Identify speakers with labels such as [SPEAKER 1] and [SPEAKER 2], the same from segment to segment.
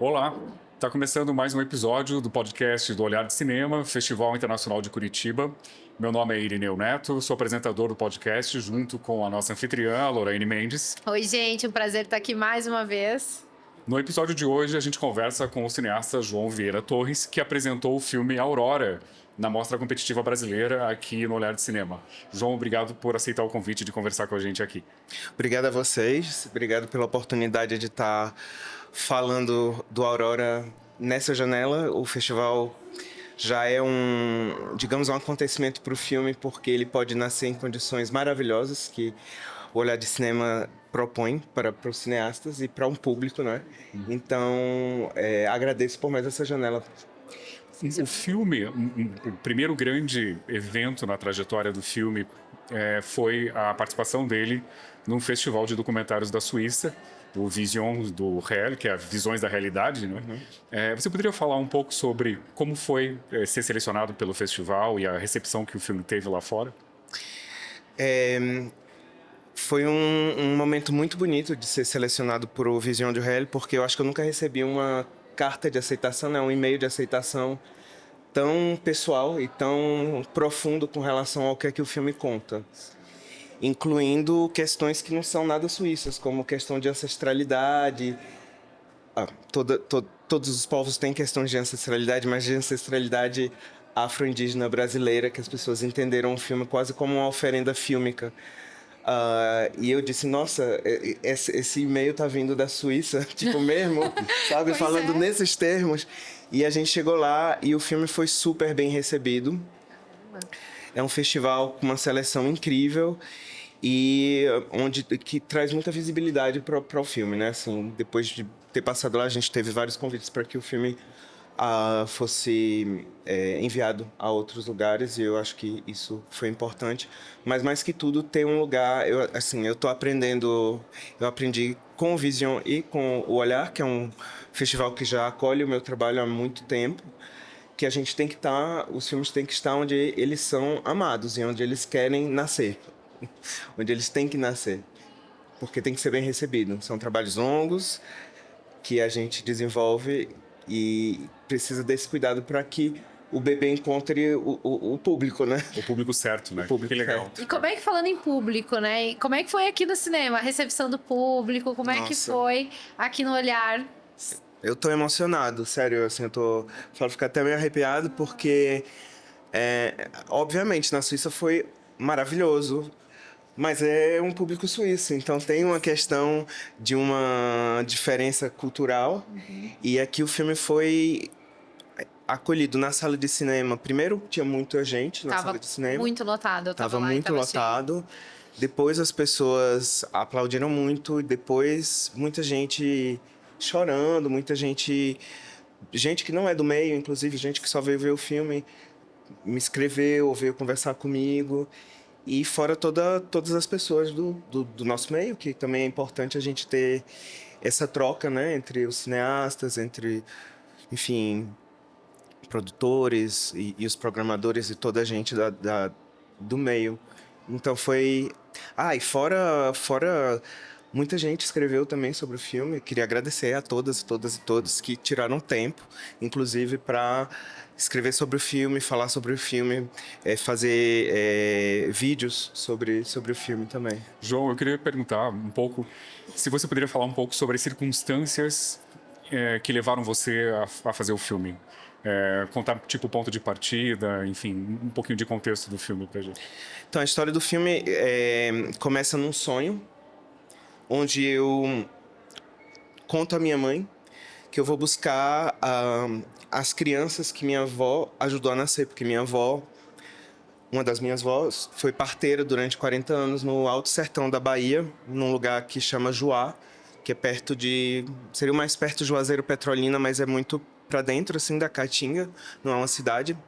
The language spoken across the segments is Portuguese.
[SPEAKER 1] Olá, está começando mais um episódio do podcast do Olhar de Cinema, Festival Internacional de Curitiba. Meu nome é Irineu Neto, sou apresentador do podcast junto com a nossa anfitriã, a Lorraine Mendes.
[SPEAKER 2] Oi, gente, um prazer estar aqui mais uma vez.
[SPEAKER 1] No episódio de hoje, a gente conversa com o cineasta João Vieira Torres, que apresentou o filme Aurora na Mostra Competitiva Brasileira aqui no Olhar de Cinema. João, obrigado por aceitar o convite de conversar com a gente aqui.
[SPEAKER 3] Obrigado a vocês, obrigado pela oportunidade de estar falando do Aurora nessa janela. O festival já é digamos, um acontecimento para o filme, porque ele pode nascer em condições maravilhosas que o Olhar de Cinema propõe para os cineastas e para um público, né? Então, agradeço por mais essa janela.
[SPEAKER 1] O filme, o primeiro grande evento na trajetória do filme foi a participação dele num festival de documentários da Suíça, o Vision do Réel, que é Visões da Realidade, né? Você poderia falar um pouco sobre como foi ser selecionado pelo festival e a recepção que o filme teve lá fora?
[SPEAKER 3] Foi um momento muito bonito de ser selecionado por o Vision du Réel, porque eu acho que eu nunca recebi uma carta de aceitação, né, um e-mail de aceitação tão pessoal e tão profundo com relação ao que é que o filme conta, incluindo questões que não são nada suíças, como questão de ancestralidade. Todos os povos têm questões de ancestralidade, mas de ancestralidade afro-indígena brasileira, que as pessoas entenderam o filme quase como uma oferenda fílmica. E eu disse, nossa, esse e-mail tá vindo da Suíça, tipo mesmo, sabe, falando nesses termos. E a gente chegou lá e o filme foi super bem recebido. É um festival com uma seleção incrível e que traz muita visibilidade para o filme, né? Assim, depois de ter passado lá, a gente teve vários convites para que o filme fosse enviado a outros lugares, e eu acho que isso foi importante. Mas mais que tudo, ter um lugar, eu aprendi com o Vision e com o Olhar, que é um festival que já acolhe o meu trabalho há muito tempo, que a gente tem que os filmes têm que estar onde eles são amados e onde eles querem nascer, onde eles têm que nascer, porque tem que ser bem recebido. São trabalhos longos que a gente desenvolve e precisa desse cuidado para que o bebê encontre o público, né?
[SPEAKER 1] O público certo, né?
[SPEAKER 3] O público
[SPEAKER 1] que legal.
[SPEAKER 3] certo.
[SPEAKER 2] E como é que, falando em público, né? E como é que foi aqui no cinema? A recepção do público, como é que foi aqui no Olhar?
[SPEAKER 3] Eu tô emocionado, sério, assim, falo ficar até meio arrepiado, porque, obviamente, na Suíça foi maravilhoso, mas é um público suíço, então tem uma questão de uma diferença cultural. E aqui o filme foi acolhido na sala de cinema. Primeiro tinha muita gente na sala de cinema.
[SPEAKER 2] Muito lotado, eu tava lá,
[SPEAKER 3] muito lotado. Depois as pessoas aplaudiram muito, depois muita gente chorando, muita gente que não é do meio, inclusive gente que só veio ver o filme, me escreveu, veio conversar comigo. E fora todas as pessoas do nosso meio, que também é importante a gente ter essa troca, né, entre os cineastas, entre, enfim, produtores e os programadores e toda a gente do meio. Então foi... e fora muita gente escreveu também sobre o filme. Queria agradecer a todas e todos que tiraram tempo, inclusive para escrever sobre o filme, falar sobre o filme, fazer vídeos sobre o filme também.
[SPEAKER 1] João, eu queria perguntar um pouco, se você poderia falar um pouco sobre as circunstâncias que levaram você a fazer o filme. Contar, tipo, o ponto de partida, enfim, um pouquinho de contexto do filme pra gente.
[SPEAKER 3] Então, a história do filme começa num sonho, onde eu conto à minha mãe que eu vou buscar as crianças que minha avó ajudou a nascer, porque minha avó, uma das minhas avós, foi parteira durante 40 anos no Alto Sertão da Bahia, num lugar que chama Juá, que é seria o mais perto de Juazeiro Petrolina, mas é muito para dentro, assim, da Caatinga, não é uma cidade.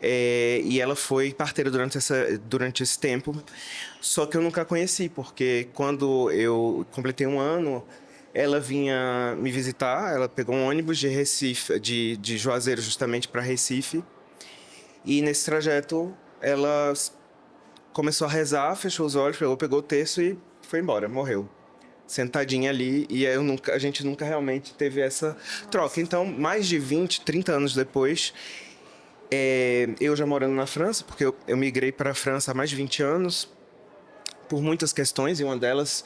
[SPEAKER 3] E ela foi parteira durante esse tempo, só que eu nunca a conheci, porque quando eu completei 1 ano, ela vinha me visitar. Ela pegou um ônibus de Recife, de Juazeiro justamente para Recife, e nesse trajeto ela começou a rezar, fechou os olhos, pegou o terço e foi embora, morreu, sentadinha ali, e a gente nunca realmente teve essa troca. Então, mais de 20, 30 anos depois, eu já morando na França, porque eu migrei para a França há mais de 20 anos, por muitas questões, e uma delas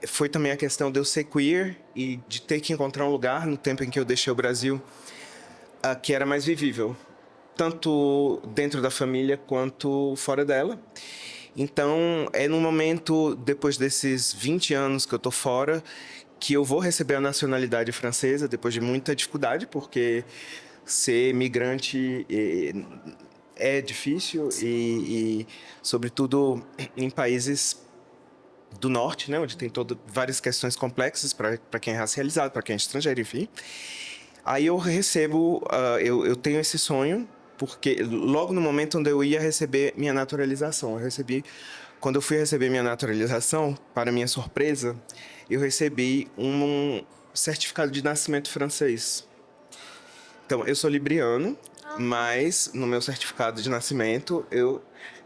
[SPEAKER 3] foi também a questão de eu ser queer e de ter que encontrar um lugar no tempo em que eu deixei o Brasil que era mais vivível, tanto dentro da família quanto fora dela. Então, é no momento, depois desses 20 anos que eu tô fora, que eu vou receber a nacionalidade francesa, depois de muita dificuldade, porque ser migrante é difícil e, sobretudo, em países do norte, né, onde tem várias questões complexas para quem é racializado, para quem é estrangeiro, enfim. Aí eu recebo, eu tenho esse sonho, porque logo no momento onde eu ia receber minha naturalização, quando eu fui receber minha naturalização, para minha surpresa, eu recebi um certificado de nascimento francês. Então, eu sou libriano, mas no meu certificado de nascimento, eu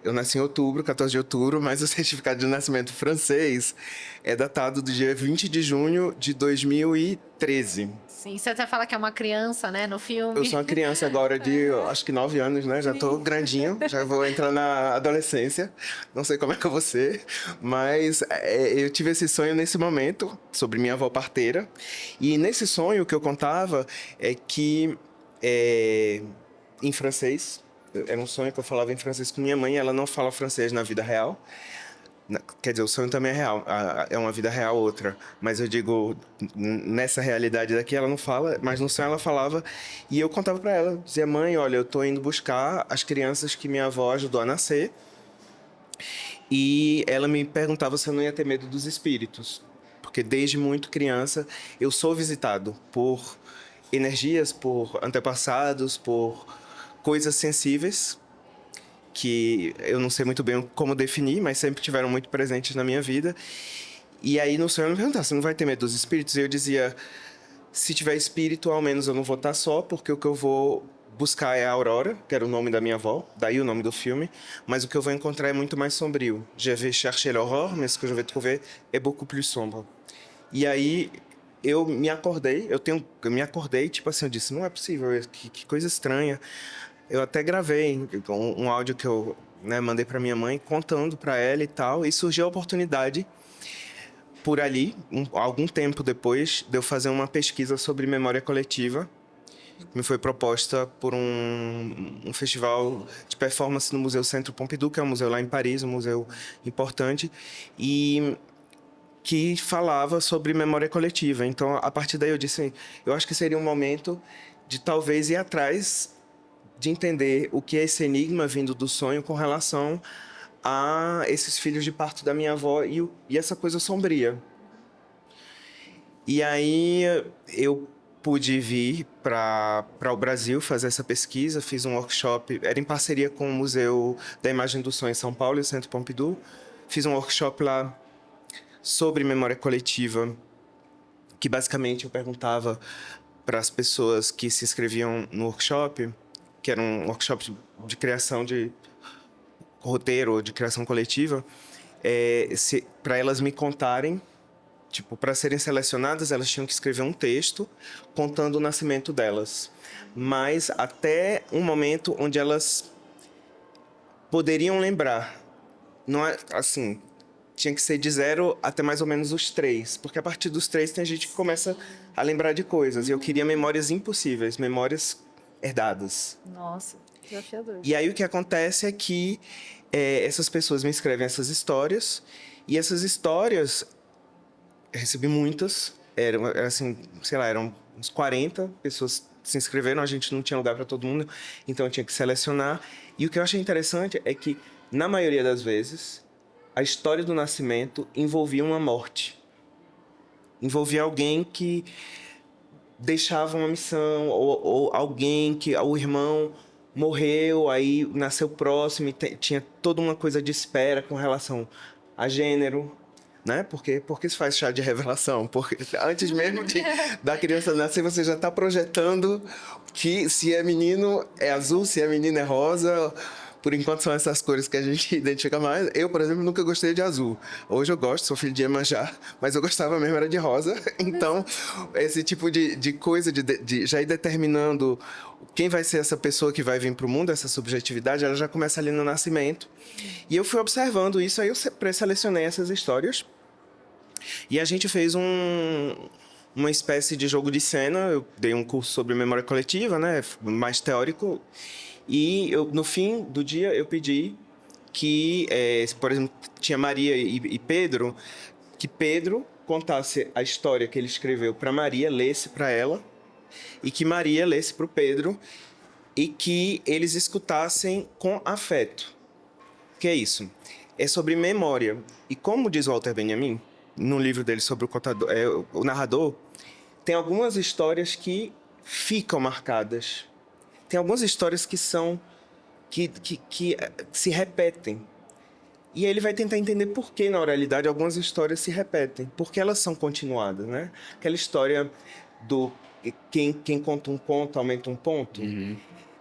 [SPEAKER 3] nasci em outubro, 14 de outubro, mas o certificado de nascimento francês é datado do dia 20 de junho de 2013.
[SPEAKER 2] Sim, você até fala que é uma criança, né, no filme.
[SPEAKER 3] Eu sou uma criança agora de, acho que 9 anos, né? Já tô grandinho, já vou entrar na adolescência. Não sei como é que eu vou ser, mas eu tive esse sonho nesse momento, sobre minha avó parteira. E nesse sonho, o que eu contava é que, em francês, era um sonho que eu falava em francês com minha mãe, ela não fala francês na vida real. Quer dizer, o sonho também é real, é uma vida real outra. Mas eu digo, nessa realidade daqui ela não fala, mas no sonho ela falava. E eu contava para ela, dizia, mãe, olha, eu tô indo buscar as crianças que minha avó ajudou a nascer. E ela me perguntava se eu não ia ter medo dos espíritos. Porque desde muito criança eu sou visitado por energias, por antepassados, por coisas sensíveis que eu não sei muito bem como definir, mas sempre tiveram muito presentes na minha vida. E aí no sonho ela me perguntava, você não vai ter medo dos espíritos? E eu dizia, se tiver espírito, ao menos eu não vou estar só, porque o que eu vou buscar é a Aurora, que era o nome da minha avó, daí o nome do filme, mas o que eu vou encontrar é muito mais sombrio. Je vais chercher l'aurore, mais ce que je vais trouver est beaucoup plus sombre. E aí eu me acordei, tipo assim, eu disse, não é possível, que coisa estranha. Eu até gravei um áudio que eu mandei para minha mãe, contando para ela e tal, e surgiu a oportunidade, por ali, algum tempo depois, de eu fazer uma pesquisa sobre memória coletiva, que me foi proposta por um festival de performance no Museu Centro Pompidou, que é um museu lá em Paris, um museu importante, e que falava sobre memória coletiva. Então, a partir daí eu disse, eu acho que seria um momento de talvez ir atrás de entender o que é esse enigma vindo do sonho com relação a esses filhos de parto da minha avó e essa coisa sombria. E aí eu pude vir para o Brasil fazer essa pesquisa, fiz um workshop, era em parceria com o Museu da Imagem do Som em São Paulo e o Centro Pompidou. Fiz um workshop lá sobre memória coletiva, que basicamente eu perguntava para as pessoas que se inscreviam no workshop, que era um workshop de criação de roteiro, de criação coletiva, para elas me contarem, tipo, para serem selecionadas, elas tinham que escrever um texto contando o nascimento delas. Mas até um momento onde elas poderiam lembrar. Não é assim, tinha que ser de 0 até mais ou menos os 3, porque a partir dos 3 tem gente que começa a lembrar de coisas. E eu queria memórias impossíveis, memórias herdadas.
[SPEAKER 2] Nossa, desafiador.
[SPEAKER 3] E aí o que acontece é que essas pessoas me escrevem essas histórias, e essas histórias, eu recebi muitas, eram assim, sei lá, eram uns 40 pessoas se inscreveram, a gente não tinha lugar para todo mundo, então eu tinha que selecionar. E o que eu achei interessante é que, na maioria das vezes, a história do nascimento envolvia uma morte. Envolvia alguém que deixava uma missão, ou alguém que o irmão morreu, aí nasceu próximo e tinha toda uma coisa de espera com relação a gênero, né? Porque se faz chá de revelação? Porque antes mesmo da criança nascer, você já está projetando que se é menino é azul, se é menina é rosa, Por enquanto são essas cores que a gente identifica mais. Eu, por exemplo, nunca gostei de azul. Hoje eu gosto, sou filho de Iemanjá, mas eu gostava mesmo era de rosa. Então, esse tipo de coisa, de já ir determinando quem vai ser essa pessoa que vai vir para o mundo, essa subjetividade, ela já começa ali no nascimento. E eu fui observando isso, aí eu pré-selecionei essas histórias. E a gente fez uma espécie de jogo de cena. Eu dei um curso sobre memória coletiva, né, mais teórico. E no fim do dia eu pedi que, por exemplo, tinha Maria e Pedro, que Pedro contasse a história que ele escreveu para Maria, lesse para ela, e que Maria lesse para o Pedro, e que eles escutassem com afeto. O que é isso? É sobre memória. E como diz Walter Benjamin, no livro dele sobre o narrador, tem algumas histórias que ficam marcadas. Tem algumas histórias que são que se repetem. E ele vai tentar entender por que, na oralidade, algumas histórias se repetem. Porque elas são continuadas, né? Aquela história do quem conta um ponto aumenta um ponto. Uhum.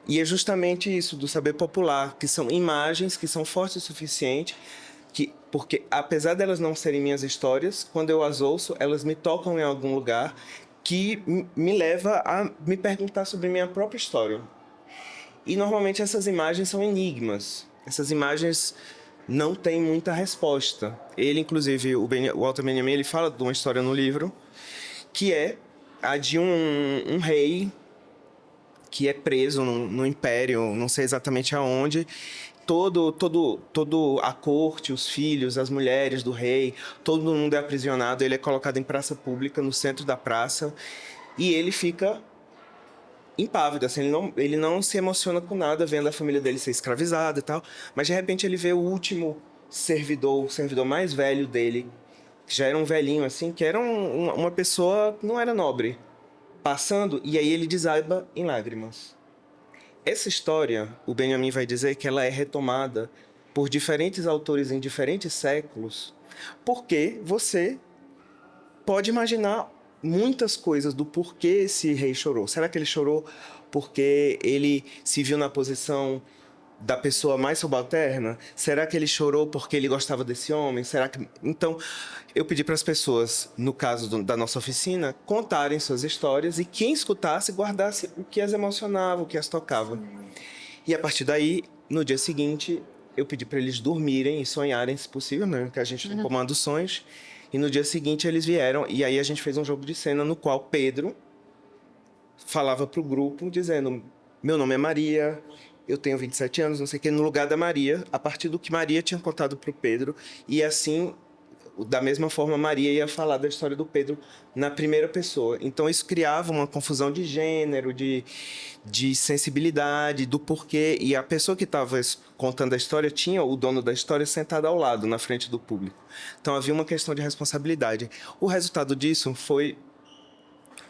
[SPEAKER 3] E é justamente isso, do saber popular, que são imagens que são fortes o suficiente, porque apesar delas não serem minhas histórias, quando eu as ouço, elas me tocam em algum lugar que me leva a me perguntar sobre minha própria história. E normalmente essas imagens são enigmas. Essas imagens não têm muita resposta. Ele, inclusive, o Walter Benjamin, ele fala de uma história no livro, que é a de um rei que é preso no império, não sei exatamente aonde. Todo a corte, os filhos, as mulheres do rei, todo mundo é aprisionado. Ele é colocado em praça pública, no centro da praça, e ele fica impávido, assim, ele não se emociona com nada vendo a família dele ser escravizada e tal, mas de repente ele vê o último servidor, o servidor mais velho dele, que já era um velhinho assim, que era uma pessoa que não era nobre, passando, e aí ele desaba em lágrimas. Essa história, o Benjamin vai dizer que ela é retomada por diferentes autores em diferentes séculos, porque você pode imaginar muitas coisas do porquê esse rei chorou. Será que ele chorou porque ele se viu na posição da pessoa mais subalterna? Será que ele chorou porque ele gostava desse homem? Então, eu pedi para as pessoas, no caso da nossa oficina, contarem suas histórias, e quem escutasse guardasse o que as emocionava, o que as tocava. E a partir daí, no dia seguinte, eu pedi para eles dormirem e sonharem, se possível, né? Que a gente não comanda os sonhos. E no dia seguinte eles vieram, e aí a gente fez um jogo de cena no qual Pedro falava para o grupo dizendo: meu nome é Maria, eu tenho 27 anos, não sei o quê, no lugar da Maria, a partir do que Maria tinha contado para o Pedro. E assim, da mesma forma, Maria ia falar da história do Pedro na primeira pessoa. Então isso criava uma confusão de gênero, de sensibilidade, do porquê. E a pessoa que estava contando a história tinha o dono da história sentado ao lado, na frente do público. Então havia uma questão de responsabilidade. O resultado disso foi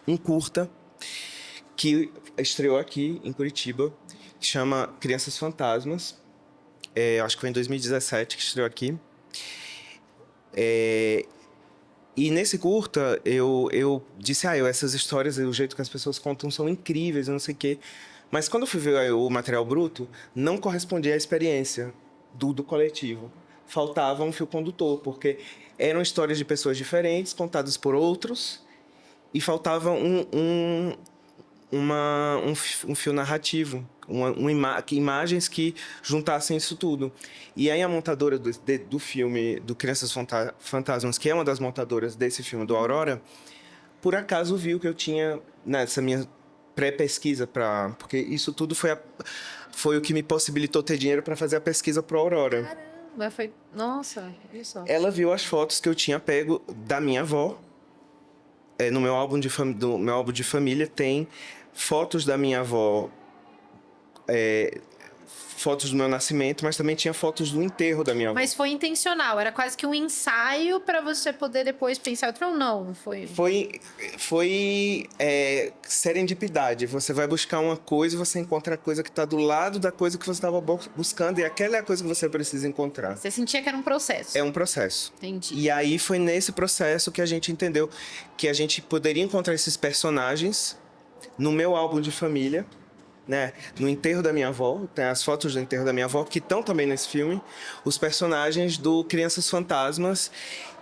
[SPEAKER 3] um curta que estreou aqui em Curitiba, que chama Crianças Fantasmas. Acho que foi em 2017 que estreou aqui. E nesse curta, eu disse, essas histórias, o jeito que as pessoas contam são incríveis, não sei o quê. Mas quando eu fui ver o material bruto, não correspondia à experiência do coletivo. Faltava um fio condutor, porque eram histórias de pessoas diferentes, contadas por outros, e faltava um fio narrativo, imagens que juntassem isso tudo. E aí a montadora do filme, do Crianças Fantasmas, que é uma das montadoras desse filme do Aurora, por acaso viu que eu tinha, nessa minha pré-pesquisa, porque isso tudo foi o que me possibilitou ter dinheiro para fazer a pesquisa pro Aurora.
[SPEAKER 2] Caramba, foi... Nossa, olha só.
[SPEAKER 3] Ela viu as fotos que eu tinha pego da minha avó. No meu álbum de família tem fotos da minha avó, fotos do meu nascimento, mas também tinha fotos do enterro da minha avó.
[SPEAKER 2] Mas foi intencional, era quase que um ensaio para você poder depois pensar outro ou não?
[SPEAKER 3] Foi serendipidade. Você vai buscar uma coisa e você encontra a coisa que está do lado da coisa que você estava buscando, e aquela é a coisa que você precisa encontrar.
[SPEAKER 2] Você sentia que era um processo?
[SPEAKER 3] É um processo.
[SPEAKER 2] Entendi.
[SPEAKER 3] E aí foi nesse processo que a gente entendeu que a gente poderia encontrar esses personagens no meu álbum de família, né? No enterro da minha avó, tem as fotos do enterro da minha avó, que estão também nesse filme, os personagens do Crianças Fantasmas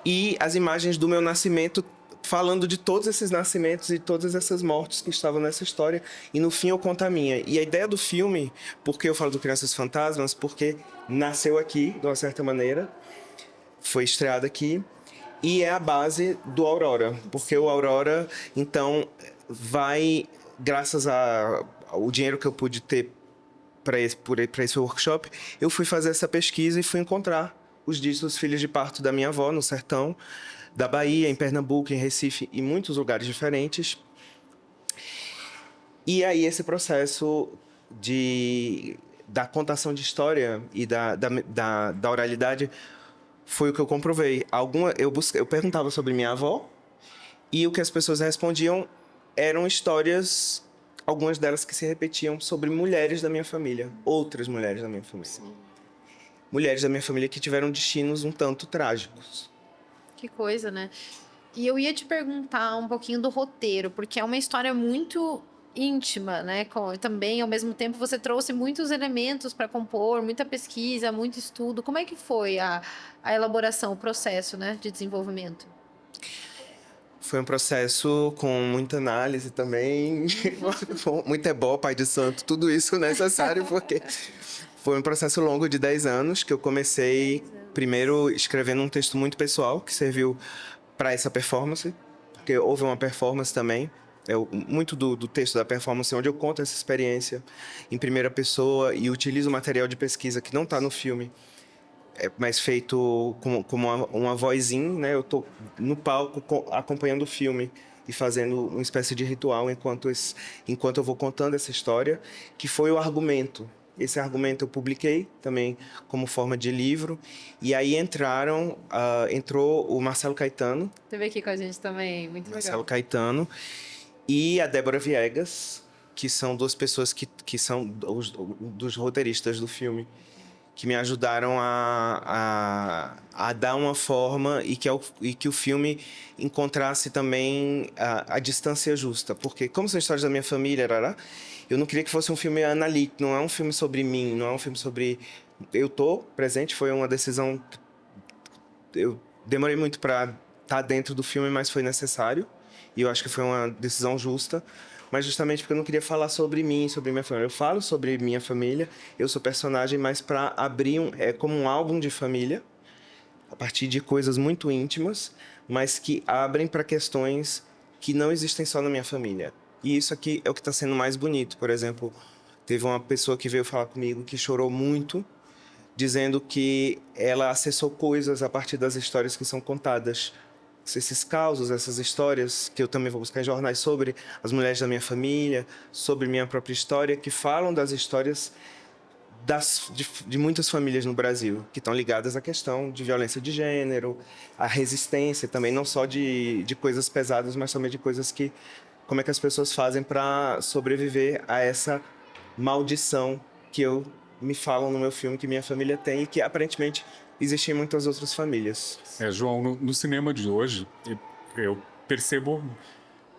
[SPEAKER 3] e as imagens do meu nascimento, falando de todos esses nascimentos e todas essas mortes que estavam nessa história. E no fim eu conto a minha. E a ideia do filme, por que eu falo do Crianças Fantasmas? Porque nasceu aqui, de uma certa maneira, foi estreado aqui, e é a base do Aurora. Porque o Aurora, então, vai, graças ao dinheiro que eu pude ter para esse workshop, eu fui fazer essa pesquisa e fui encontrar os discos dos filhos de parto da minha avó no sertão da Bahia, em Pernambuco, em Recife e muitos lugares diferentes. E aí esse processo da contação de história e da oralidade foi o que eu comprovei. Eu perguntava sobre minha avó e o que as pessoas respondiam eram histórias, algumas delas que se repetiam, sobre mulheres da minha família, outras mulheres da minha família. Sim. Mulheres da minha família que tiveram destinos um tanto trágicos.
[SPEAKER 2] Que coisa, né? E eu ia te perguntar um pouquinho do roteiro, porque é uma história muito íntima, né? Também, ao mesmo tempo, você trouxe muitos elementos para compor, muita pesquisa, muito estudo. Como é que foi a elaboração, o processo, né, de desenvolvimento?
[SPEAKER 3] Foi um processo com muita análise também, muito ebó, pai de santo, tudo isso necessário, porque foi um processo longo de 10 anos, que eu comecei primeiro escrevendo um texto muito pessoal, que serviu para essa performance, porque houve uma performance também, muito do texto da performance, onde eu conto essa experiência em primeira pessoa e utilizo material de pesquisa que não está no filme, mas feito como uma vozinha, né? Eu estou no palco acompanhando o filme e fazendo uma espécie de ritual enquanto eu vou contando essa história, que foi o argumento. Esse argumento eu publiquei também como forma de livro. E aí entrou o Marcelo Caetano.
[SPEAKER 2] Esteve aqui com a gente também, muito legal.
[SPEAKER 3] Marcelo Caetano e a Débora Viegas, que são duas pessoas que são dos roteiristas do filme, que me ajudaram a dar uma forma e que o filme encontrasse também a distância justa. Porque, como são histórias da minha família, eu não queria que fosse um filme analítico, não é um filme sobre mim, não é um filme sobre... Eu estou presente, foi uma decisão... Eu demorei muito para estar dentro do filme, mas foi necessário. E eu acho que foi uma decisão justa. Mas justamente porque eu não queria falar sobre mim, sobre minha família. Eu falo sobre minha família, eu sou personagem, mas para abrir como um álbum de família, a partir de coisas muito íntimas, mas que abrem para questões que não existem só na minha família. E isso aqui é o que está sendo mais bonito. Por exemplo, teve uma pessoa que veio falar comigo que chorou muito, dizendo que ela acessou coisas a partir das histórias que são contadas. Esses causos, essas histórias que eu também vou buscar em jornais sobre as mulheres da minha família, sobre minha própria história, que falam das histórias de muitas famílias no Brasil, que estão ligadas à questão de violência de gênero, à resistência também, não só de coisas pesadas, mas também de coisas que... Como é que as pessoas fazem para sobreviver a essa maldição que me falam no meu filme que minha família tem e que aparentemente existem em muitas outras famílias.
[SPEAKER 1] João, no cinema de hoje, eu percebo,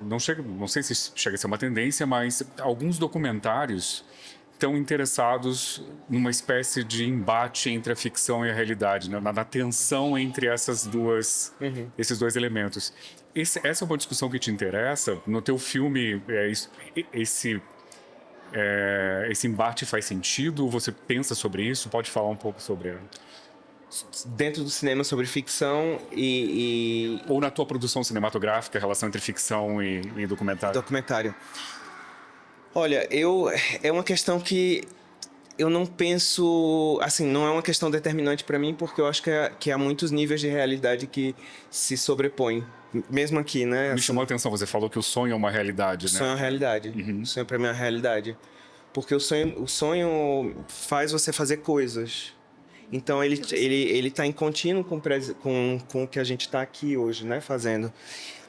[SPEAKER 1] não sei se chega a ser uma tendência, mas alguns documentários estão interessados numa espécie de embate entre a ficção e a realidade, né? Na tensão entre esses dois elementos. Essa é uma discussão que te interessa? No teu filme, esse embate faz sentido? Você pensa sobre isso? Pode falar um pouco sobre...
[SPEAKER 3] Dentro do cinema, sobre ficção
[SPEAKER 1] Ou na tua produção cinematográfica, a relação entre ficção e documentário?
[SPEAKER 3] Documentário. Olha, é uma questão que eu não penso... Assim, não é uma questão determinante para mim, porque eu acho que há muitos níveis de realidade que se sobrepõem. Mesmo aqui, né?
[SPEAKER 1] Me chamou a atenção, você falou que o sonho é uma realidade, né?
[SPEAKER 3] O sonho é uma realidade. O sonho para mim é uma realidade. Porque o sonho faz você fazer coisas. Então, ele tá em contínuo com o que a gente está aqui hoje, né? Fazendo.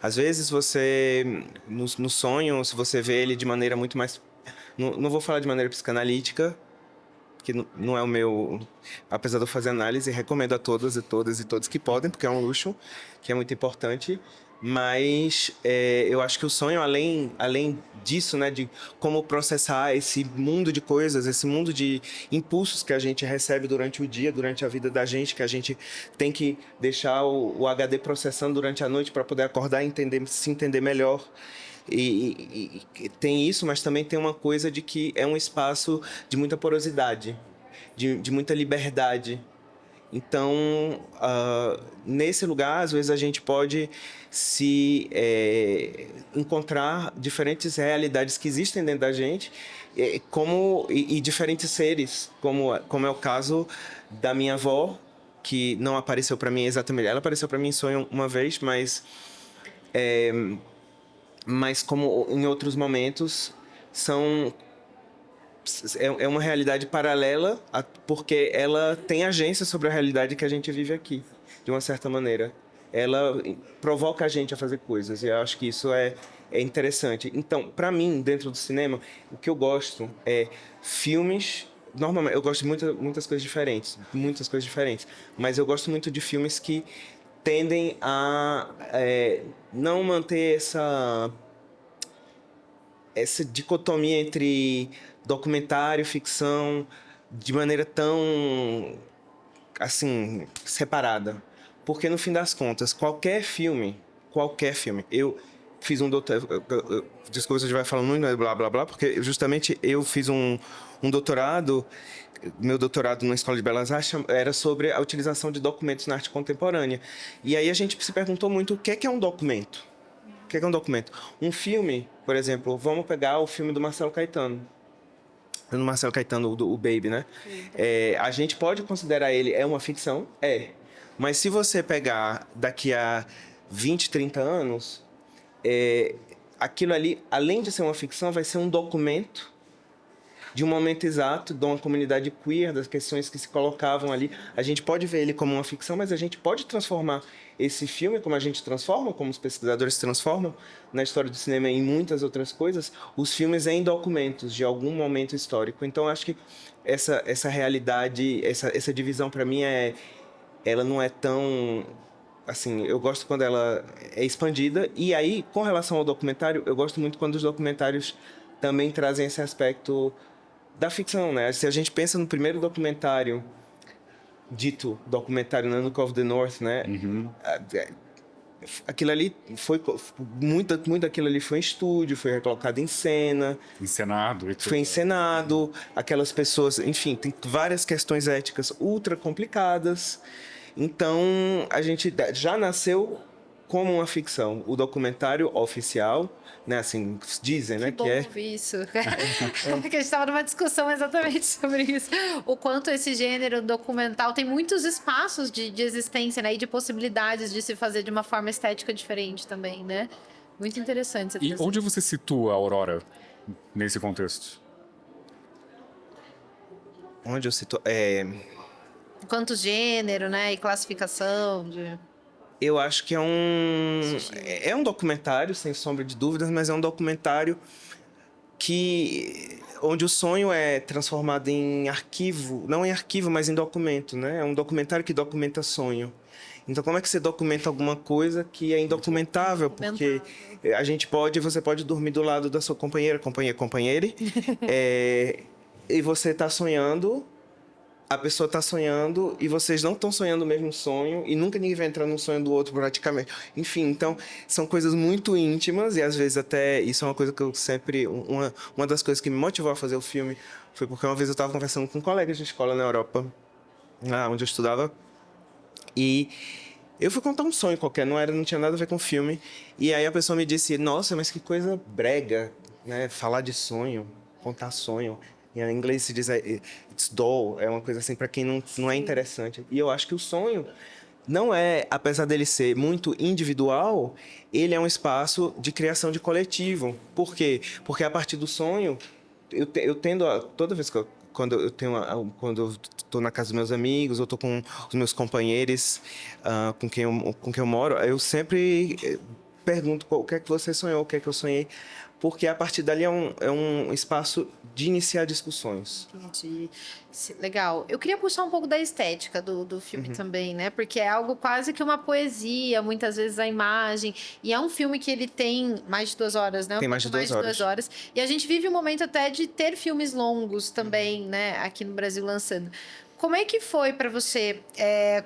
[SPEAKER 3] Às vezes, você, no sonho, se você vê ele de maneira muito mais... Não vou falar de maneira psicanalítica, que não é o meu... Apesar de eu fazer análise, recomendo a todas e todos que podem, porque é um luxo, que é muito importante. Mas eu acho que o sonho, além disso, né, de como processar esse mundo de coisas, esse mundo de impulsos que a gente recebe durante o dia, durante a vida da gente, que a gente tem que deixar o HD processando durante a noite para poder acordar e se entender melhor. E tem isso, mas também tem uma coisa de que é um espaço de muita porosidade, de muita liberdade. Então, nesse lugar, às vezes a gente pode se encontrar diferentes realidades que existem dentro da gente, e diferentes seres, como é o caso da minha avó, que não apareceu para mim exatamente. Ela apareceu para mim em sonho uma vez, mas como em outros momentos, é uma realidade paralela, porque ela tem agência sobre a realidade que a gente vive aqui, de uma certa maneira. Ela provoca a gente a fazer coisas, e eu acho que isso é interessante. Então, para mim, dentro do cinema, o que eu gosto é filmes. Normalmente, eu gosto de muitas coisas diferentes, mas eu gosto muito de filmes que tendem a não manter essa dicotomia entre documentário e ficção de maneira tão, assim, separada. Porque, no fim das contas, qualquer filme, eu fiz um doutorado, desculpa se a gente vai falando muito, blá, blá, blá, porque justamente eu fiz um doutorado, meu doutorado na Escola de Belas Artes era sobre a utilização de documentos na arte contemporânea. E aí a gente se perguntou muito o que é um documento. O que é um documento? Um filme, por exemplo, vamos pegar o filme do Marcelo Caetano. Do Marcelo Caetano, o Baby, né? A gente pode considerar ele uma ficção? Mas se você pegar daqui a 20, 30 anos, aquilo ali, além de ser uma ficção, vai ser um documento de um momento exato, de uma comunidade queer, das questões que se colocavam ali. A gente pode ver ele como uma ficção, mas a gente pode transformar esse filme, como a gente transforma, como os pesquisadores transformam na história do cinema e em muitas outras coisas, os filmes em documentos de algum momento histórico. Então, acho que essa realidade, essa divisão, para mim, ela não é tão... Assim, eu gosto quando ela é expandida. E aí, com relação ao documentário, eu gosto muito quando os documentários também trazem esse aspecto da ficção, né? Se a gente pensa no primeiro documentário, dito documentário Nanook of the North, né? Aquilo ali muito daquilo ali foi em estúdio, foi colocado em cena.
[SPEAKER 1] Encenado e tudo.
[SPEAKER 3] Foi encenado, aquelas pessoas... Enfim, tem várias questões éticas ultra complicadas. Então, a gente já nasceu como uma ficção. O documentário oficial, né, assim, dizem, né,
[SPEAKER 2] que bom ouvir isso. Porque a gente estava numa discussão exatamente sobre isso. O quanto esse gênero documental tem muitos espaços de existência, né, e de possibilidades de se fazer de uma forma estética diferente também, né? Muito interessante.
[SPEAKER 1] E onde você situa a Aurora nesse contexto?
[SPEAKER 3] Onde eu situo...
[SPEAKER 2] Quanto gênero, né, e classificação de...
[SPEAKER 3] Eu acho que é um documentário, sem sombra de dúvidas, mas é um documentário onde o sonho é transformado em arquivo, não em arquivo, mas em documento, né? É um documentário que documenta sonho. Então, como é que você documenta alguma coisa que é indocumentável? Porque você pode dormir do lado da sua companheira, e você está sonhando... A pessoa está sonhando e vocês não estão sonhando o mesmo sonho e nunca ninguém vai entrar num sonho do outro praticamente. Enfim, então são coisas muito íntimas e às vezes até isso é uma coisa que eu sempre... Uma das coisas que me motivou a fazer o filme foi porque uma vez eu estava conversando com colegas de escola na Europa, lá onde eu estudava, e eu fui contar um sonho qualquer, não tinha nada a ver com o filme. E aí a pessoa me disse, nossa, mas que coisa brega, né? Falar de sonho, contar sonho. E em inglês se diz it's dull, é uma coisa assim para quem não é interessante. E eu acho que o sonho não é, apesar dele ser muito individual, ele é um espaço de criação de coletivo. Por quê? Porque a partir do sonho, eu tendo a... Toda vez que quando eu estou na casa dos meus amigos, ou estou com os meus companheiros com quem eu moro, eu sempre pergunto o que é que você sonhou, o que é que eu sonhei, porque a partir dali é um espaço de iniciar discussões.
[SPEAKER 2] Entendi. Legal. Eu queria puxar um pouco da estética do filme também, né? Porque é algo quase que uma poesia, muitas vezes a imagem. E é um filme que ele tem mais de 2 horas, né?
[SPEAKER 3] Tem mais de 2 horas.
[SPEAKER 2] E a gente vive um momento até de ter filmes longos também, né? Aqui no Brasil lançando. Como é que foi para você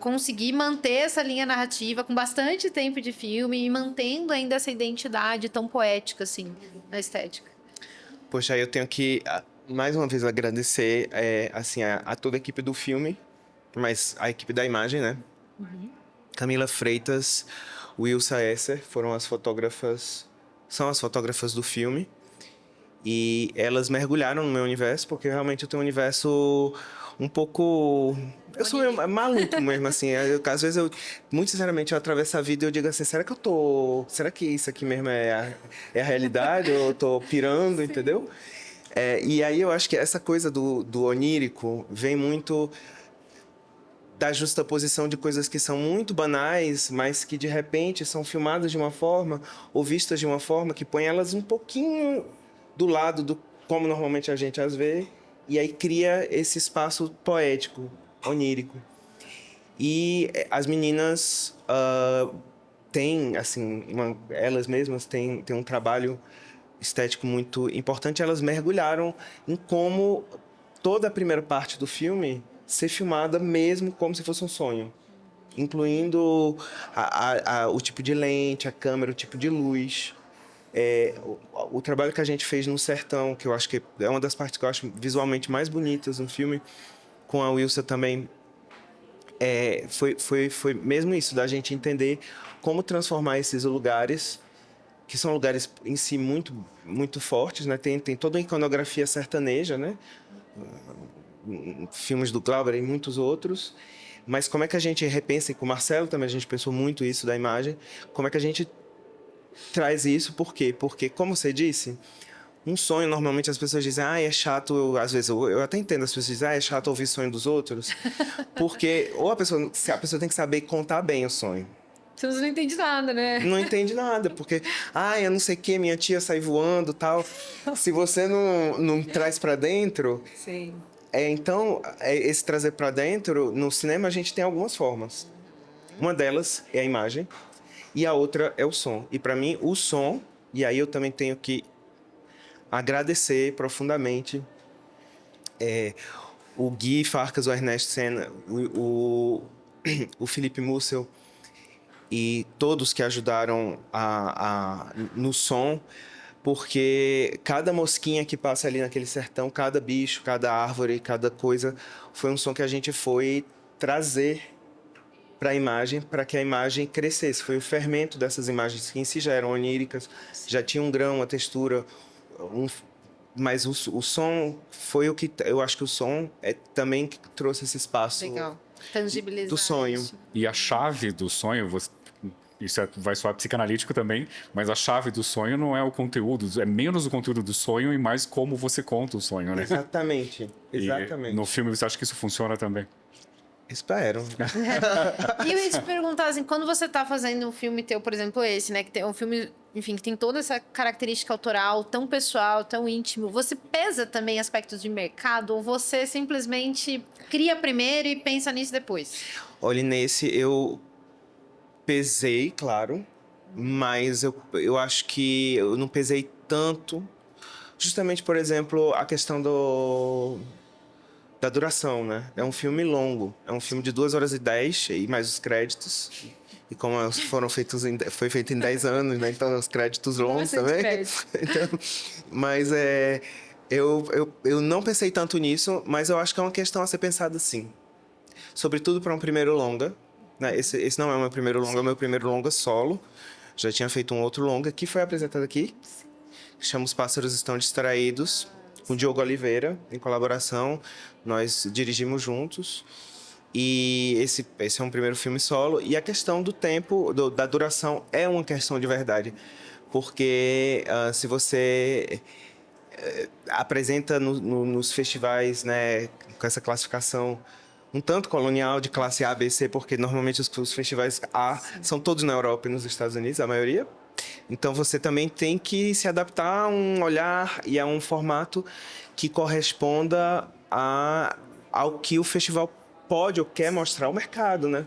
[SPEAKER 2] conseguir manter essa linha narrativa com bastante tempo de filme e mantendo ainda essa identidade tão poética, assim, na estética?
[SPEAKER 3] Poxa, aí eu tenho que, mais uma vez, agradecer assim, a toda a equipe do filme, mas a equipe da imagem, né? Camila Freitas, Wilsa Esser foram são as fotógrafas do filme. E elas mergulharam no meu universo, porque realmente eu tenho um universo um pouco... Eu sou meio maluco mesmo, assim. Às vezes, muito sinceramente, eu atravesso a vida e eu digo assim, será que isso aqui mesmo é a realidade? Ou eu tô pirando, entendeu? E aí eu acho que essa coisa do onírico vem muito da justaposição de coisas que são muito banais, mas que de repente são filmadas de uma forma ou vistas de uma forma que põe elas um pouquinho do lado do como normalmente a gente as vê, e aí cria esse espaço poético, onírico. E as meninas têm, assim, elas mesmas têm um trabalho estético muito importante. Elas mergulharam em como toda a primeira parte do filme ser filmada mesmo como se fosse um sonho, incluindo o tipo de lente, a câmera, o tipo de luz. O trabalho que a gente fez no Sertão, que eu acho que é uma das partes que eu acho visualmente mais bonitas no filme, com a Wilsa também, foi mesmo isso, da gente entender como transformar esses lugares, que são lugares em si muito, muito fortes, né? Tem toda a iconografia sertaneja, né? Filmes do Glauber e muitos outros. Mas como é que a gente repensa, e com o Marcelo também a gente pensou muito isso da imagem, como é que a gente traz isso? Por quê? Porque, como você disse, um sonho, normalmente as pessoas dizem, é chato, às vezes eu até entendo as pessoas dizem, é chato ouvir sonho dos outros, porque se a pessoa tem que saber contar bem o sonho.
[SPEAKER 2] Você não entende nada, né?
[SPEAKER 3] Não entende nada, porque, eu não sei o que, minha tia sai voando, tal. Se você não traz para dentro...
[SPEAKER 2] Sim.
[SPEAKER 3] Então, esse trazer para dentro, no cinema a gente tem algumas formas. Uma delas é a imagem e a outra é o som. E para mim, o som, e aí eu também tenho que agradecer profundamente o Gui Farkas, o Ernesto Senna, o Felipe Mussel e todos que ajudaram no som, porque cada mosquinha que passa ali naquele sertão, cada bicho, cada árvore, cada coisa, foi um som que a gente foi trazer para a imagem, para que a imagem crescesse. Foi o fermento dessas imagens, que em si já eram oníricas, já tinha um grão, uma textura, mas o som foi o que... Eu acho que o som também que trouxe esse espaço.
[SPEAKER 2] Legal. Tangibilizar
[SPEAKER 3] do sonho.
[SPEAKER 2] isso.
[SPEAKER 1] E a chave do sonho, isso vai soar psicanalítico também, mas a chave do sonho não é o conteúdo, é menos o conteúdo do sonho e mais como você conta o sonho, né?
[SPEAKER 3] Exatamente.
[SPEAKER 1] E no filme você acha que isso funciona também?
[SPEAKER 3] Espero.
[SPEAKER 2] E eu ia te perguntar, assim, quando você tá fazendo um filme teu, por exemplo, esse, né? Que tem um filme, enfim, que tem toda essa característica autoral, tão pessoal, tão íntimo. Você pesa também aspectos de mercado ou você simplesmente cria primeiro e pensa nisso depois?
[SPEAKER 3] Olha, nesse eu pesei, claro, mas eu acho que eu não pesei tanto. Justamente, por exemplo, a questão da duração, né? É um filme longo, é um filme de 2 horas e 10 e mais os créditos. E como foi feito em 10 anos, né? Então os créditos longos também. Então, mas eu não pensei tanto nisso, mas eu acho que é uma questão a ser pensada sim. Sobretudo para um primeiro longa, né? Esse não é o meu primeiro longa, é o meu primeiro longa solo. Já tinha feito um outro longa que foi apresentado aqui, que chama Os Pássaros Estão Distraídos, com o Diogo Oliveira, em colaboração. Nós dirigimos juntos. E esse é um primeiro filme solo. E a questão do tempo, da duração, é uma questão de verdade. Porque se você apresenta nos festivais, né, com essa classificação um tanto colonial de classe A, B, C, porque normalmente os festivais A são todos na Europa e nos Estados Unidos, a maioria. Então você também tem que se adaptar a um olhar e a um formato que corresponda ao que o festival pode ou quer mostrar ao mercado, né?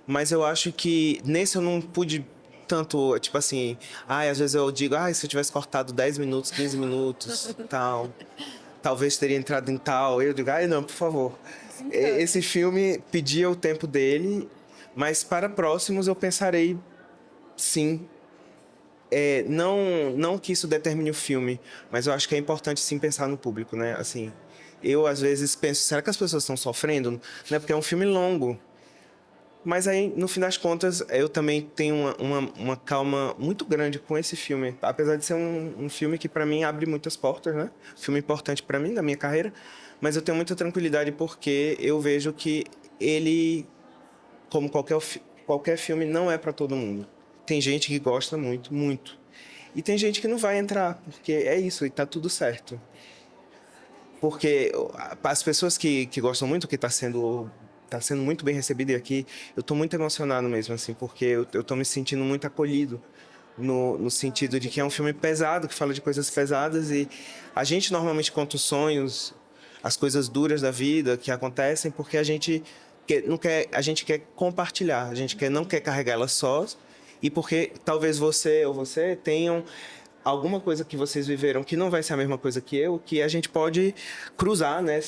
[SPEAKER 3] Mas eu acho que nesse eu não pude tanto, tipo assim, às vezes eu digo, se eu tivesse cortado 10 minutos, 15 minutos, tal, talvez teria entrado em tal. Eu digo, não, por favor. Esse filme pedia o tempo dele, mas para próximos eu pensarei, sim. Não que isso determine o filme, mas eu acho que é importante sim pensar no público, né? Assim, eu às vezes penso, será que as pessoas estão sofrendo? Né? Porque é um filme longo. Mas aí, no fim das contas, eu também tenho uma calma muito grande com esse filme. Apesar de ser um filme que, para mim, abre muitas portas, né? Filme importante para mim, na minha carreira. Mas eu tenho muita tranquilidade porque eu vejo que ele, como qualquer filme, não é para todo mundo. Tem gente que gosta muito, muito. E tem gente que não vai entrar, porque é isso, e tá tudo certo. Porque as pessoas que gostam muito, que tá sendo muito bem recebido, e aqui eu tô muito emocionado mesmo, assim, porque eu tô me sentindo muito acolhido no sentido de que é um filme pesado, que fala de coisas pesadas, e a gente normalmente conta os sonhos, as coisas duras da vida que acontecem, porque a gente a gente quer compartilhar, a gente não quer carregar elas sós, e porque talvez você ou você tenham alguma coisa que vocês viveram que não vai ser a mesma coisa que eu, que a gente pode cruzar, né?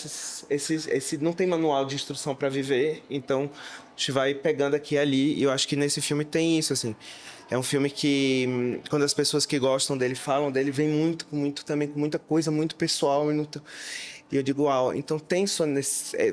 [SPEAKER 3] Não tem manual de instrução para viver, então a gente vai pegando aqui e ali, e eu acho que nesse filme tem isso, assim. É um filme que, quando as pessoas que gostam dele falam dele, vem muito também com muita coisa muito pessoal. E eu digo, uau, então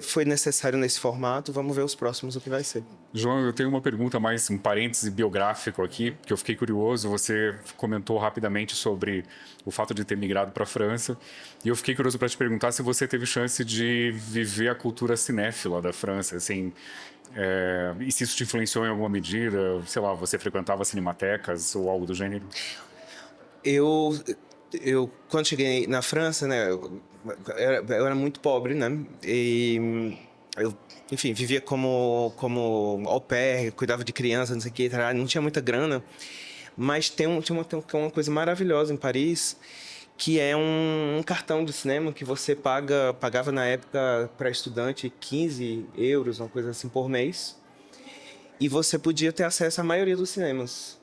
[SPEAKER 3] foi necessário nesse formato, vamos ver os próximos o que vai ser.
[SPEAKER 1] João, eu tenho uma pergunta mais, um parêntese biográfico aqui, que eu fiquei curioso. Você comentou rapidamente sobre o fato de ter migrado para a França, e eu fiquei curioso para te perguntar se você teve chance de viver a cultura cinéfila da França, assim, e se isso te influenciou em alguma medida, sei lá, você frequentava cinematecas ou algo do gênero?
[SPEAKER 3] Eu quando cheguei na França, né, eu era muito pobre, né, e eu, enfim, vivia como au pair, cuidava de crianças, não sei o que, não tinha muita grana, mas tem uma coisa maravilhosa em Paris, que é um cartão de cinema que você pagava na época para estudante 15 euros, uma coisa assim, por mês, e você podia ter acesso à maioria dos cinemas.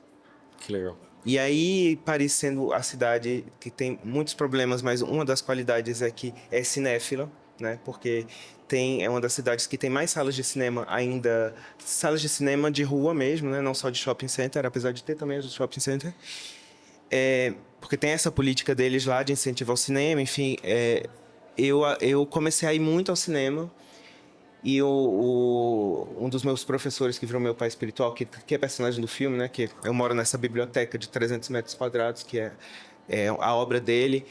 [SPEAKER 1] Que legal.
[SPEAKER 3] E aí, Paris sendo a cidade que tem muitos problemas, mas uma das qualidades é que é cinéfila, né? Porque é uma das cidades que tem mais salas de cinema ainda, salas de cinema de rua mesmo, né? Não só de shopping center, apesar de ter também as de shopping center. Porque tem essa política deles lá de incentivar o cinema, enfim. Eu comecei a ir muito ao cinema. E um dos meus professores, que virou meu pai espiritual, que é personagem do filme, né? Que eu moro nessa biblioteca de 300 metros quadrados, que é a obra dele.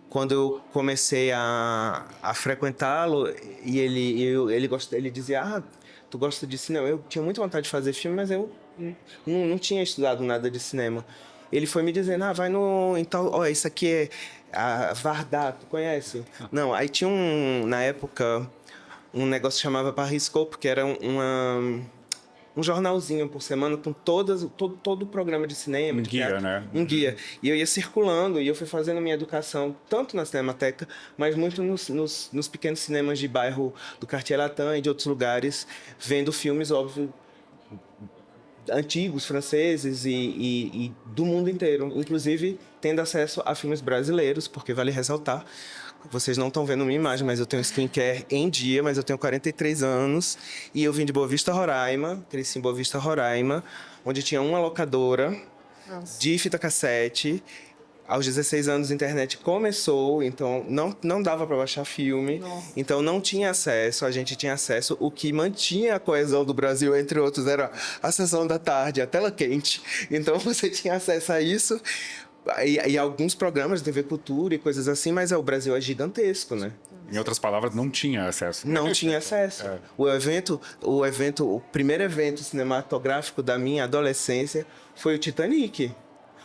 [SPEAKER 3] Quando eu comecei a frequentá-lo, e ele dizia, tu gosta de cinema? Eu tinha muita vontade de fazer filme, mas eu não tinha estudado nada de cinema. Ele foi me dizendo, vai no... Então, isso aqui é a Varda, tu conhece? Não, aí tinha na época... um negócio que chamava Pariscope, que era um jornalzinho por semana com todo o programa de cinema.
[SPEAKER 1] Um guia, né?
[SPEAKER 3] Um guia. E eu ia circulando, e eu fui fazendo minha educação, tanto na Cinemateca, mas muito nos pequenos cinemas de bairro do Quartier Latin e de outros lugares, vendo filmes, óbvio, antigos, franceses e do mundo inteiro. Inclusive, tendo acesso a filmes brasileiros, porque vale ressaltar, vocês não estão vendo minha imagem, mas eu tenho skincare em dia, mas eu tenho 43 anos e eu vim de Boa Vista, Roraima, cresci em Boa Vista, Roraima, onde tinha uma locadora de fita cassete. Aos 16 anos a internet começou, então não dava para baixar filme, então não tinha acesso, a gente tinha acesso. O que mantinha a coesão do Brasil, entre outros, era a sessão da tarde, a tela quente. Então você tinha acesso a isso. E alguns programas de TV Cultura e coisas assim, mas o Brasil é gigantesco, né?
[SPEAKER 1] Em outras palavras, não tinha acesso.
[SPEAKER 3] Não tinha acesso. O primeiro evento cinematográfico da minha adolescência foi o Titanic.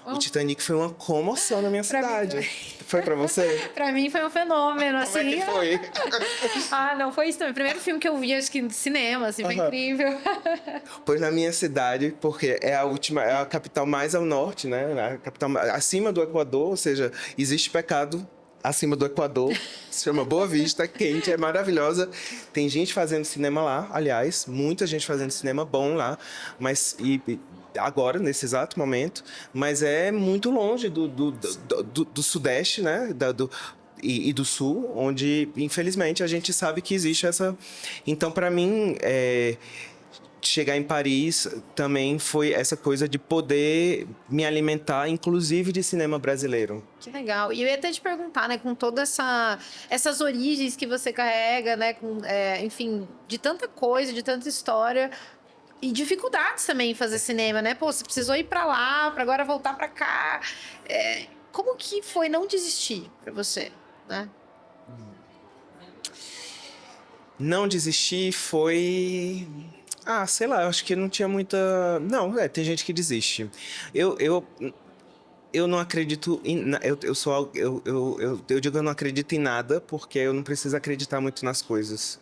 [SPEAKER 3] O Titanic foi uma comoção na minha cidade. Foi pra você?
[SPEAKER 2] Pra mim foi um fenômeno,
[SPEAKER 3] Como é
[SPEAKER 2] assim.
[SPEAKER 3] que foi?
[SPEAKER 2] Ah, não, foi isso também. Primeiro filme que eu vi, acho que no cinema, assim, foi incrível.
[SPEAKER 3] Pois na minha cidade, porque é a capital mais ao norte, né? A capital acima do Equador, ou seja, existe pecado acima do Equador. Se chama Boa Vista, quente, é maravilhosa. Tem gente fazendo cinema lá, aliás, muita gente fazendo cinema bom lá, mas agora, nesse exato momento, mas é muito longe do Sudeste, né? E do Sul, onde, infelizmente, a gente sabe que existe essa... Então, para mim, chegar em Paris também foi essa coisa de poder me alimentar, inclusive de cinema brasileiro.
[SPEAKER 2] Que legal. E eu ia até te perguntar, né, com todas essas origens que você carrega, né, enfim, de tanta coisa, de tanta história... E dificuldades também em fazer cinema, né? Pô, você precisou ir pra lá, pra agora voltar pra cá. Como que foi não desistir pra você, né?
[SPEAKER 3] Não desistir foi... sei lá, eu acho que não tinha muita... Não, tem gente que desiste. Eu não acredito em... Eu digo que eu não acredito em nada, porque eu não preciso acreditar muito nas coisas.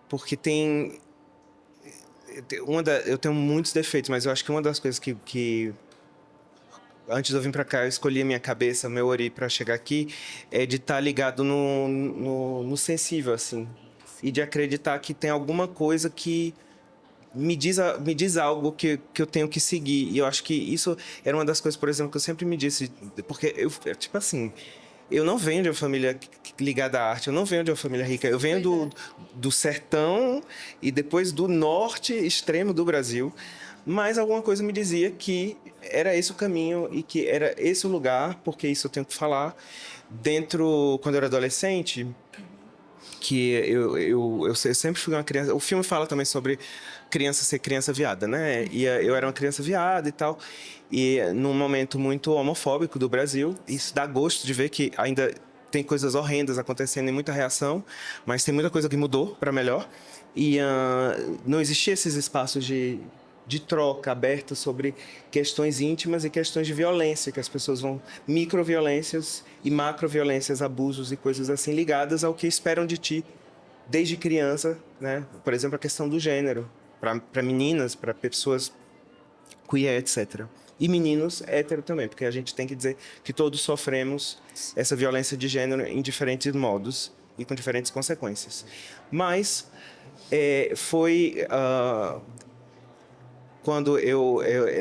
[SPEAKER 3] Porque tem... Eu tenho muitos defeitos, mas eu acho que uma das coisas que antes de eu vir para cá, eu escolhi a minha cabeça, meu ori para chegar aqui, é de estar ligado no sensível, assim. E de acreditar que tem alguma coisa que me diz algo que eu tenho que seguir. E eu acho que isso era uma das coisas, por exemplo, que eu sempre me disse. Porque tipo assim... Eu não venho de uma família ligada à arte, eu não venho de uma família rica. Eu venho do sertão e depois do norte extremo do Brasil. Mas alguma coisa me dizia que era esse o caminho e que era esse o lugar, porque isso eu tenho que falar. Quando eu era adolescente, que eu sempre fui uma criança... O filme fala também sobre ser criança viada, né? E eu era uma criança viada e tal. E num momento muito homofóbico do Brasil, isso dá gosto de ver que ainda tem coisas horrendas acontecendo e muita reação, mas tem muita coisa que mudou para melhor. E não existia esses espaços de troca aberta sobre questões íntimas e questões de violência, que as pessoas vão... Microviolências e macroviolências, abusos e coisas assim ligadas ao que esperam de ti desde criança, né? Por exemplo, a questão do gênero, para meninas, para pessoas queer, etc. E meninos hétero também, porque a gente tem que dizer que todos sofremos essa violência de gênero em diferentes modos e com diferentes consequências. Mas foi quando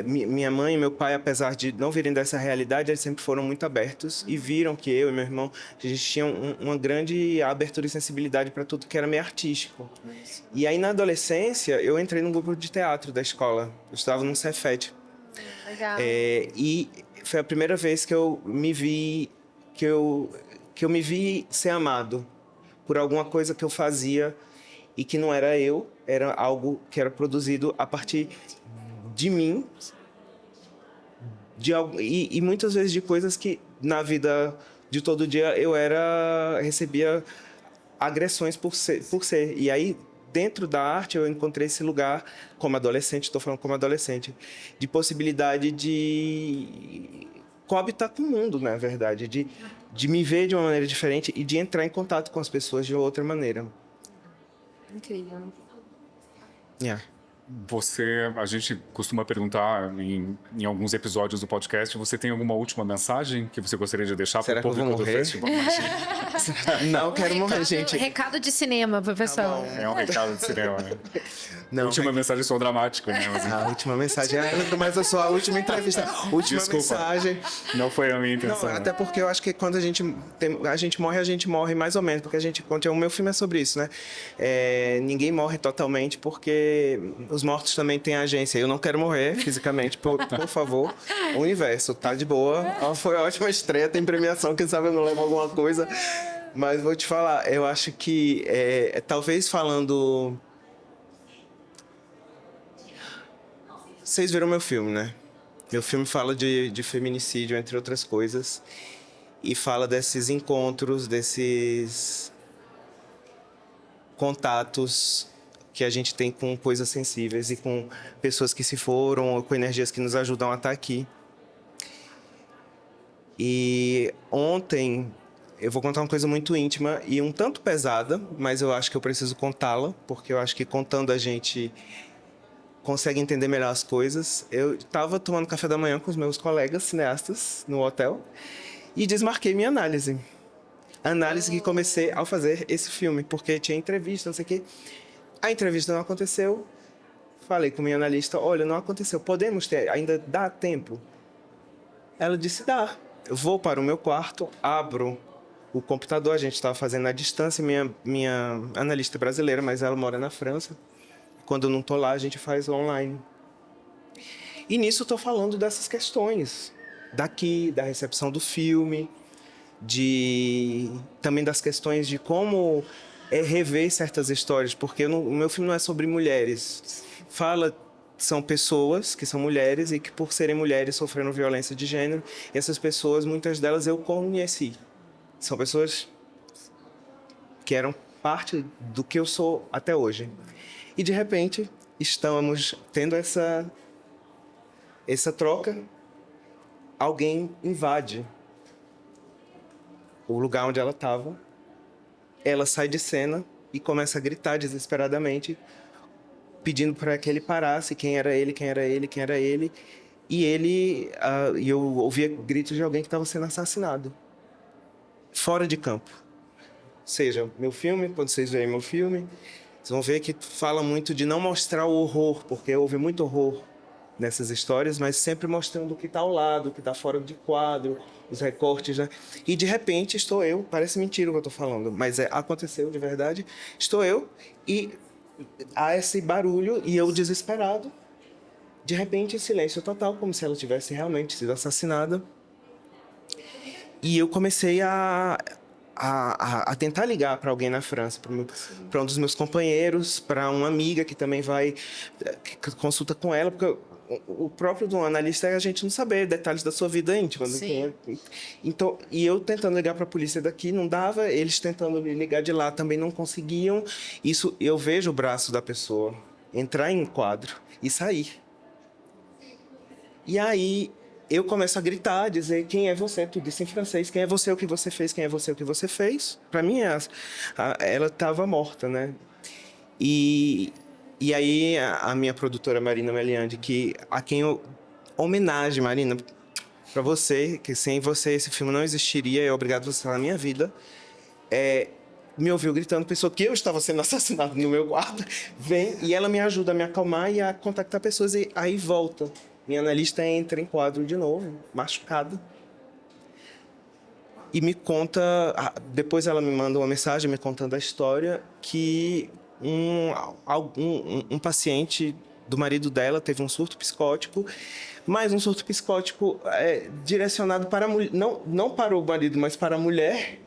[SPEAKER 3] minha mãe e meu pai, apesar de não virem dessa realidade, eles sempre foram muito abertos e viram que eu e meu irmão, a gente tinha uma grande abertura e sensibilidade para tudo que era meio artístico. E aí, na adolescência, eu entrei num grupo de teatro da escola. Eu estava num Cefet.
[SPEAKER 2] Legal.
[SPEAKER 3] E foi a primeira vez que eu me vi ser amado por alguma coisa que eu fazia e que não era eu, era algo que era produzido a partir de mim, e muitas vezes de coisas que na vida de todo dia recebia agressões por ser. E aí, dentro da arte, eu encontrei esse lugar, como adolescente, estou falando como adolescente, de possibilidade de coabitar com o mundo, na verdade, de me ver de uma maneira diferente e de entrar em contato com as pessoas de outra maneira.
[SPEAKER 2] Incrível.
[SPEAKER 3] Yeah.
[SPEAKER 1] A gente costuma perguntar em alguns episódios do podcast, você tem alguma última mensagem que você gostaria de deixar para o público do festival?
[SPEAKER 3] Não quero morrer, gente.
[SPEAKER 2] Recado de cinema, professor.
[SPEAKER 1] É um recado de cinema, né?
[SPEAKER 3] Não,
[SPEAKER 1] a última mensagem sou dramático, né? Mas...
[SPEAKER 3] A última mensagem mas eu sou a última entrevista. Última mensagem.
[SPEAKER 1] Não foi a minha intenção.
[SPEAKER 3] Não, até porque eu acho que quando a gente morre mais ou menos, porque o meu filme é sobre isso, né? Ninguém morre totalmente porque os mortos também têm agência. Eu não quero morrer fisicamente, por favor. O universo, tá de boa. Foi uma ótima estreia, tem premiação, quem sabe eu não levo alguma coisa. Mas vou te falar, eu acho que talvez falando... Vocês viram meu filme, né? Meu filme fala de feminicídio, entre outras coisas. E fala desses encontros, desses contatos que a gente tem com coisas sensíveis e com pessoas que se foram, ou com energias que nos ajudam a estar aqui. E ontem eu vou contar uma coisa muito íntima e um tanto pesada, mas eu acho que eu preciso contá-la, porque eu acho que contando a gente consegue entender melhor as coisas. Eu estava tomando café da manhã com os meus colegas cineastas no hotel e desmarquei minha análise. A análise que comecei ao fazer esse filme, porque tinha entrevista, não sei o quê. A entrevista não aconteceu. Falei com minha analista, olha, não aconteceu, podemos ter, ainda dá tempo? Ela disse, dá. Eu vou para o meu quarto, abro o computador, a gente estava fazendo à distância, minha analista é brasileira, mas ela mora na França. Quando eu não estou lá, a gente faz online. E nisso eu estou falando dessas questões, daqui, da recepção do filme, também das questões de como rever certas histórias, porque o meu filme não é sobre mulheres. São pessoas que são mulheres e que, por serem mulheres, sofreram violência de gênero. E essas pessoas, muitas delas eu conheci. São pessoas que eram parte do que eu sou até hoje. E, de repente, estamos tendo essa troca. Alguém invade o lugar onde ela estava. Ela sai de cena e começa a gritar desesperadamente, pedindo para que ele parasse, quem era ele, quem era ele, quem era ele. E eu ouvia gritos de alguém que estava sendo assassinado. Fora de campo. Ou seja, meu filme, quando vocês verem meu filme, vocês vão ver que fala muito de não mostrar o horror, porque houve muito horror nessas histórias, mas sempre mostrando o que está ao lado, o que está fora de quadro, os recortes, né? E de repente estou eu, parece mentira o que eu estou falando, mas aconteceu de verdade, estou eu e há esse barulho e eu desesperado, de repente silêncio total, como se ela tivesse realmente sido assassinada. E eu comecei a tentar ligar para alguém na França, para um dos meus companheiros, para uma amiga que também que consulta com ela, porque o próprio do analista é a gente não saber detalhes da sua vida íntima.
[SPEAKER 2] Sim.
[SPEAKER 3] Então, e eu tentando ligar para a polícia daqui, não dava, eles tentando me ligar de lá também não conseguiam. Isso, eu vejo o braço da pessoa entrar em quadro e sair. E aí eu começo a gritar, a dizer, quem é você? Tudo isso em francês. Quem é você, o que você fez? Quem é você, o que você fez? Para mim, ela estava morta, né? E aí a minha produtora, Marina Meliandi, a quem eu... Homenagem, Marina, para você, que sem você esse filme não existiria, é obrigado você estar na minha vida. Me ouviu gritando, pensou que eu estava sendo assassinado no meu quarto, vem e ela me ajuda a me acalmar e a contactar pessoas, e aí volta. Minha analista entra em quadro de novo, machucada, e me conta, depois ela me manda uma mensagem me contando a história, que um paciente do marido dela teve um surto psicótico, mas um surto psicótico direcionado para a mulher, não para o marido, mas para a mulher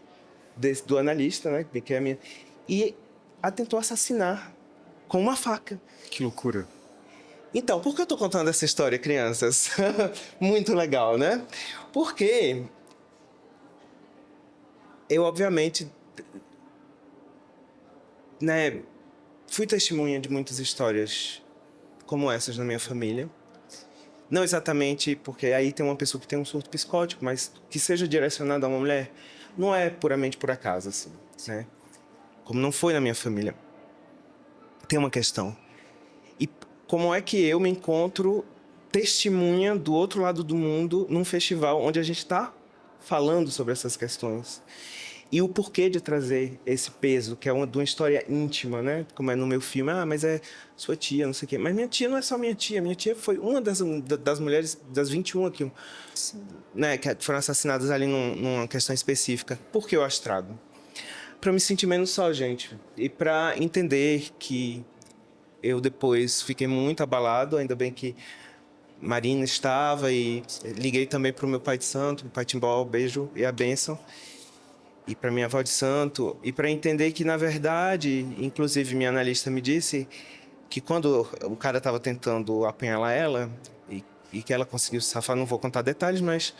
[SPEAKER 3] do analista, né, que é a minha, e a tentou assassinar com uma faca.
[SPEAKER 1] Que loucura.
[SPEAKER 3] Então, por que eu estou contando essa história, crianças? Muito legal, né? Porque eu, obviamente, né, fui testemunha de muitas histórias como essas na minha família. Não exatamente porque aí tem uma pessoa que tem um surto psicótico, mas que seja direcionado a uma mulher, não é puramente por acaso, assim, né? Como não foi na minha família. Tem uma questão. E como é que eu me encontro testemunha do outro lado do mundo num festival onde a gente está falando sobre essas questões? E o porquê de trazer esse peso, que é de uma história íntima, né? Como é no meu filme, mas é sua tia, não sei o quê. Mas minha tia não é só minha tia foi uma das mulheres, das 21 aqui, né? Que foram assassinadas ali numa questão específica. Por que eu as trago? Para me sentir menos só, gente. E para entender que eu depois fiquei muito abalado, ainda bem que Marina estava, e liguei também para o meu pai de santo, o pai Timbó, beijo e a bênção, e para minha avó de santo, e para entender que, na verdade, inclusive minha analista me disse que quando o cara estava tentando apunhalar ela, e que ela conseguiu se safar, não vou contar detalhes, mas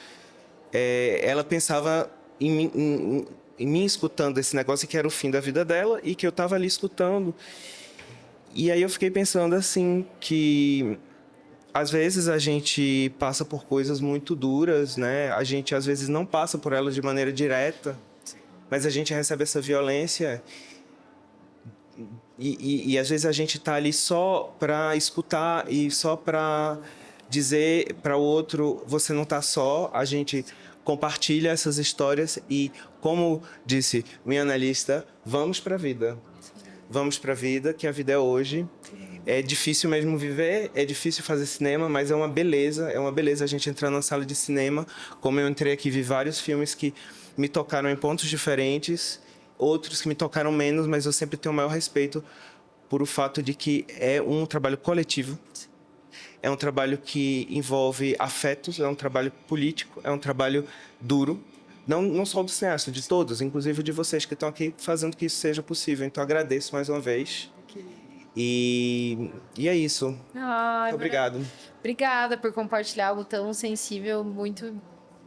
[SPEAKER 3] ela pensava em mim escutando esse negócio, que era o fim da vida dela, e que eu estava ali escutando. E aí eu fiquei pensando assim, que às vezes a gente passa por coisas muito duras, né? A gente às vezes não passa por elas de maneira direta, mas a gente recebe essa violência e às vezes a gente tá ali só para escutar e só para dizer para o outro, você não tá só. A gente compartilha essas histórias e, como disse minha analista, vamos para a vida. Vamos para a vida, que a vida é hoje. É difícil mesmo viver, é difícil fazer cinema, mas é uma beleza a gente entrar na sala de cinema. Como eu entrei aqui, vi vários filmes que me tocaram em pontos diferentes, outros que me tocaram menos, mas eu sempre tenho o maior respeito por o fato de que é um trabalho coletivo, é um trabalho que envolve afetos, é um trabalho político, é um trabalho duro, não só do cineasta, de todos, inclusive de vocês que estão aqui fazendo que isso seja possível. Então, agradeço mais uma vez. E é isso.
[SPEAKER 2] Ai,
[SPEAKER 3] Obrigado.
[SPEAKER 2] Obrigada por compartilhar algo tão sensível, muito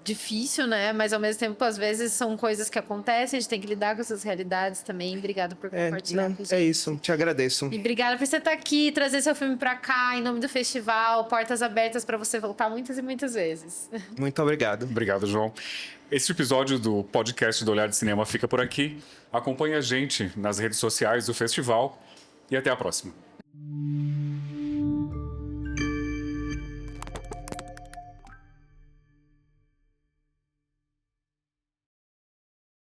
[SPEAKER 2] difícil, né? Mas ao mesmo tempo, às vezes são coisas que acontecem, a gente tem que lidar com essas realidades também. Obrigada por compartilhar com a gente.
[SPEAKER 3] É isso, te agradeço.
[SPEAKER 2] E obrigada por você estar aqui, trazer seu filme pra cá, em nome do festival, portas abertas para você voltar muitas e muitas vezes.
[SPEAKER 3] Muito obrigado.
[SPEAKER 1] Obrigado, João. Esse episódio do podcast do Olhar de Cinema fica por aqui. Acompanhe a gente nas redes sociais do festival e até a próxima.